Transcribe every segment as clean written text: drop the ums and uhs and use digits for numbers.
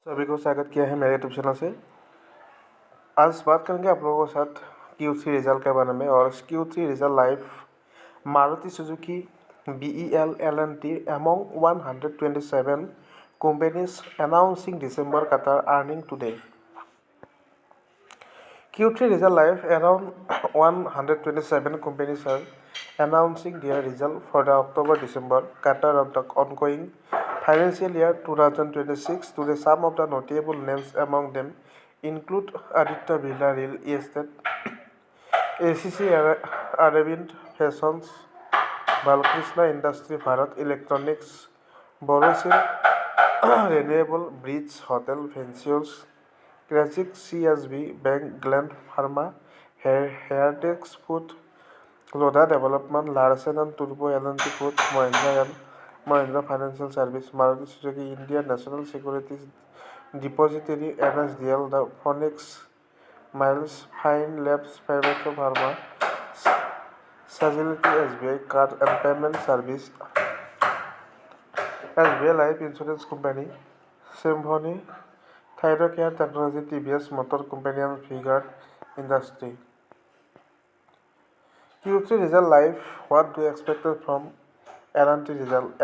सभी को स्वागत किया है मेरे यूट्यूब चैनल से। आज बात करेंगे आप लोगों के साथ Q3 रिजल्ट के बारे में। और Q3 result live Maruti Suzuki BEL L&T among 127 companies announcing December quarter earning today. Q3 result live around 127 companies are announcing their result for the October-December quarter of the ongoing financial year 2026. Today, some of the notable names among them include Aditya, Birla Real Estate, ACC Arvind Fashions, Balkrishna Industry, Bharat Electronics, Borosil, Renewables, Bridge, Hotel, Ventures, Crizac, CSB, Bank, Gland, Pharma, Heritage Food, Lodha Development, Larsen and Toubro, L&T Food, Mahindra Financial Service, Maruti Suzuki, India, National Securities, Depository, NSDL, the Phonics, Miles, Fine Labs, Pharma, Sagility, SBI Card and Payment Service, SBI Life Insurance Company, Symphony, Thyrocare Technology, TVS Motor Company and Brigade Industry. Q3 result live. What do you expect from L&T result?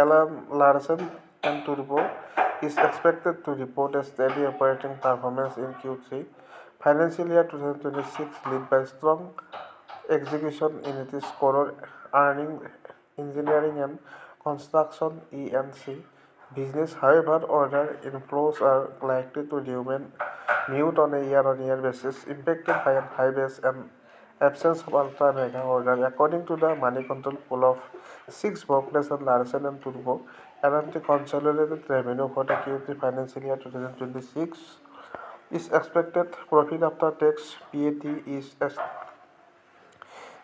Larsen and Toubro is expected to report a steady operating performance in Q3 financial year 2026, led by strong execution in its core earning, engineering and construction (E&C) business. However, order inflows are likely to remain mute on a year-on-year basis, impacted by a high base and absence of ultra mega order. According to the money control pool of 6 brokers and Larsen and Toubro, L&T consolidated revenue for the Q3 financial year 2026 is expected. Profit after tax (PAT) is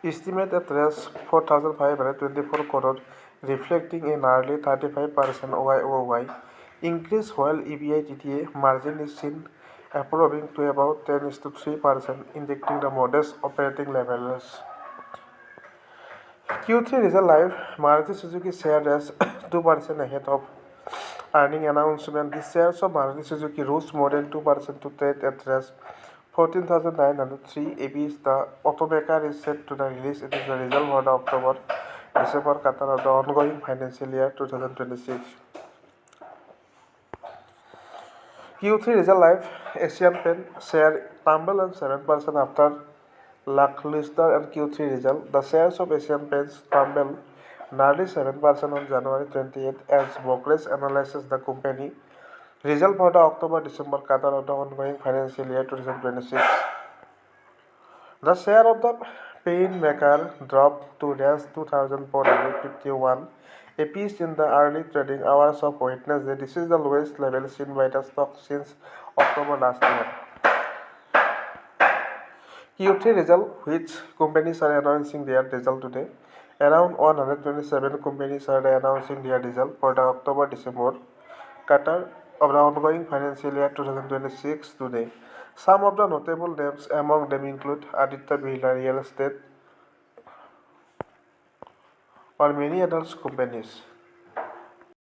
estimated at rs 4,524 crore, reflecting a nearly 35% YoY increase, while EBITDA margin is seen improving to about 10:3%, indicating the modest operating leverage. Q3 result live. Maruti Suzuki share is 2% ahead of earning announcement. The shares of Maruti Suzuki rose more than 2% to trade at rs 14,903 APs. The automaker is set to release its result for the October-December quarter of the ongoing financial year 2026. Q3 result live. Asian Paint share tumbled on 7% after lackluster and Q3 result. The shares of Asian Paints tumbled nearly 7% on January 28 as brokerage analyzes the company result for the October-December quarter of the ongoing financial year 2026. The share of the paint maker dropped to rs 2,451 apiece in the early trading hours of Wednesday. This is the lowest level seen by the stock since October last year. Q3 result. Which companies are announcing their result today? Around 127 companies are announcing their result for the October-December quarter of the ongoing financial year 2026 today. Some of the notable names among them include Aditya, Birla Real Estate or many other companies.